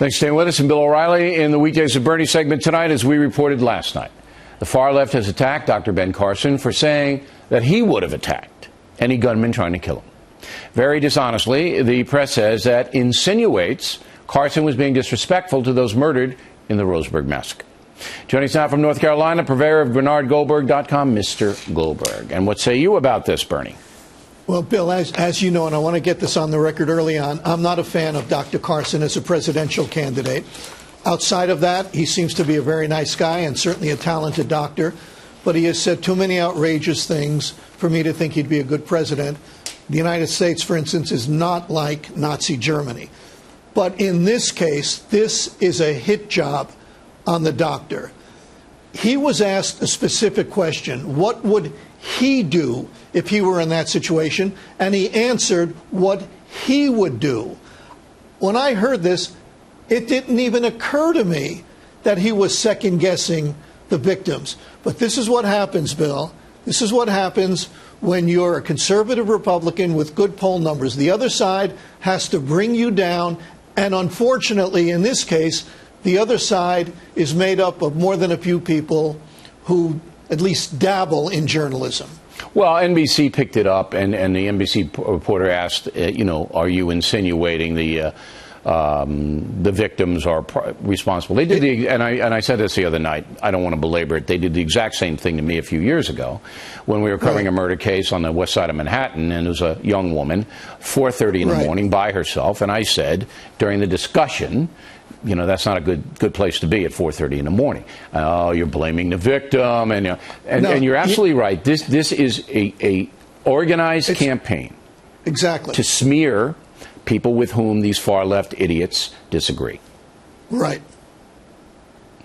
Thanks for staying with us. And Bill O'Reilly in the Weekdays of Bernie segment tonight. As we reported last night, the far left has attacked Dr. Ben Carson for saying that he would have attacked any gunman trying to kill him. Very dishonestly, the press says that insinuates Carson was being disrespectful to those murdered in the Roseburg massacre. Joining us now from North Carolina, purveyor of BernardGoldberg.com, Mr. Goldberg. And what say you about this, Bernie? Well, Bill, as you know, and I want to get this on the record early on, I'm not a fan of Dr. Carson as a presidential candidate. Outside of that, he seems to be a very nice guy and certainly a talented doctor, but he has said too many outrageous things for me to think he'd be a good president. The United States, for instance, is not like Nazi Germany. But in this case, this is a hit job on the doctor. He was asked a specific question. What would he do if he were in that situation? And he answered what he would do. When I heard this, it didn't even occur to me that he was second-guessing the victims. But this is what happens, Bill. This is what happens when you're a conservative Republican with good poll numbers. The other side has to bring you down. And unfortunately, in this case, the other side is made up of more than a few people who at least dabble in journalism. Well, NBC picked it up, and the NBC reporter asked, are you insinuating the victims are responsible? They did, and I said this the other night. I don't want to belabor it. They did the exact same thing to me a few years ago when we were covering a murder case on the west side of Manhattan, and it was a young woman, 4:30 in the morning by herself, and I said during the discussion, that's not a good place to be at 4:30 in the morning. Oh, you're blaming the victim, and you're absolutely right. This is a organized campaign, exactly, to smear people with whom these far left idiots disagree. Right.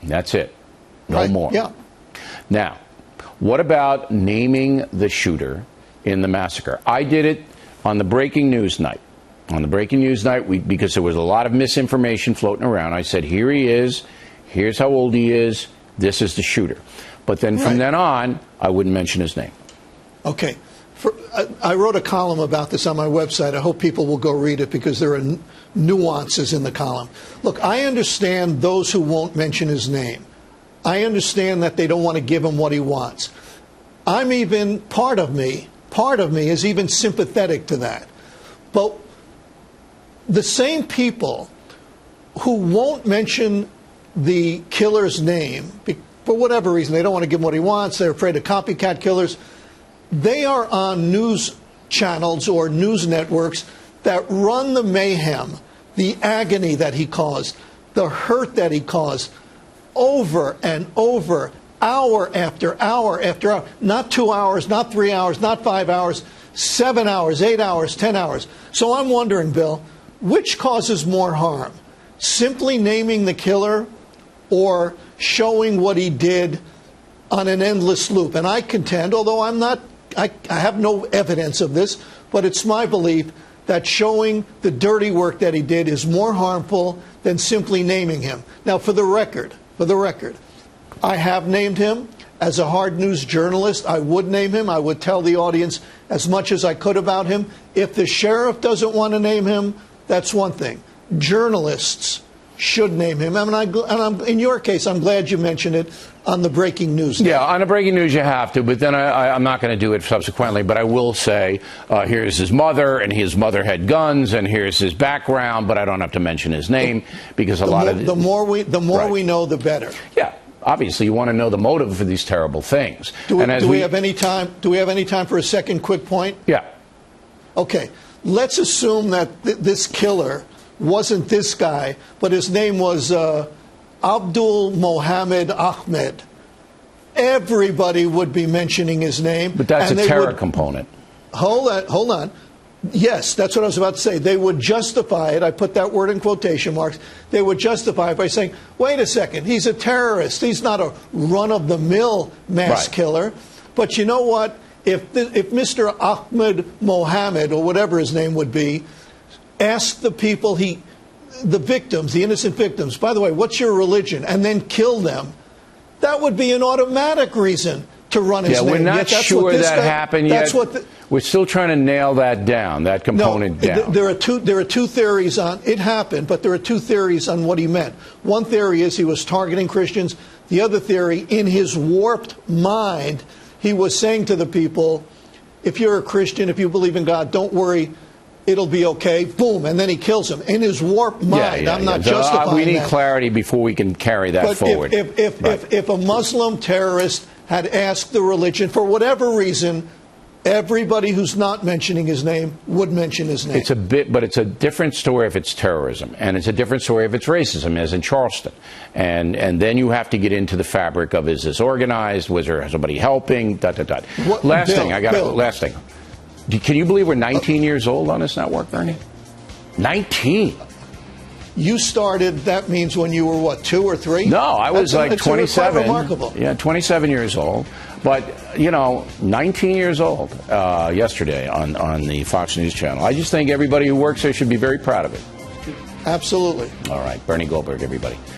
That's it. No more. Yeah. Now, what about naming the shooter in the massacre? I did it on the breaking news night. On the breaking news night, because there was a lot of misinformation floating around, I said, here he is, here's how old he is, this is the shooter. But then from then on, I wouldn't mention his name. Okay. I wrote a column about this on my website. I hope people will go read it because there are nuances in the column. Look, I understand those who won't mention his name. I understand that they don't want to give him what he wants. I'm even, part of me is even sympathetic to that. But the same people who won't mention the killer's name, for whatever reason, they don't want to give him what he wants, they're afraid of copycat killers, they are on news channels or news networks that run the mayhem, the agony that he caused, the hurt that he caused, over and over, hour after hour after hour. Not 2 hours, not 3 hours, not 5 hours, 7 hours, 8 hours, 10 hours. So I'm wondering, Bill, which causes more harm? Simply naming the killer or showing what he did on an endless loop? And I contend, although I have no evidence of this, but it's my belief that showing the dirty work that he did is more harmful than simply naming him. Now, for the record, I have named him. As a hard news journalist, I would name him. I would tell the audience as much as I could about him. If the sheriff doesn't want to name him, that's one thing. Journalists should name him. In your case, I'm glad you mentioned it on the breaking news. Yeah, on the breaking news you have to, but then I'm not going to do it subsequently. But I will say, here's his mother, and his mother had guns, and here's his background, but I don't have to mention his name because the more we know, the better. Yeah. Obviously, you want to know the motive for these terrible things. Do we have any time? Do we have any time for a second quick point? Yeah. Okay. Let's assume that this killer wasn't this guy, but his name was Abdul Mohammed Ahmed. Everybody would be mentioning his name. But that's a terror component. Hold on. Yes, that's what I was about to say. They would justify it. I put that word in quotation marks. They would justify it by saying, wait a second, he's a terrorist. He's not a run-of-the-mill mass killer. But you know what? If Mr. Ahmed Mohammed, or whatever his name would be, asked the people, the victims, the innocent victims, by the way, what's your religion? And then kill them, that would be an automatic reason to run his name. We're not sure that happened yet. We're still trying to nail that down, that component down. There are two theories on it happened, but there are two theories on what he meant. One theory is he was targeting Christians. The other theory, in his warped mind, he was saying to the people, if you're a Christian, if you believe in God, don't worry, it'll be okay. Boom, and then he kills him. In his warped mind, I'm not justifying that. We need clarity before we can carry that forward. If a Muslim terrorist had asked the religion, for whatever reason, everybody who's not mentioning his name would mention his name. But it's a different story if it's terrorism, and it's a different story if it's racism, as in Charleston. And then you have to get into the fabric of, is this organized? Was there somebody helping? Last thing. Can you believe we're 19 years old on this network, Bernie? 19. You started, that means when you were, what, 2 or 3? No, I was like 27. Quite remarkable. Yeah, 27 years old. But, 19 years old yesterday on the Fox News channel. I just think everybody who works there should be very proud of it. Absolutely. All right. Bernie Goldberg, everybody.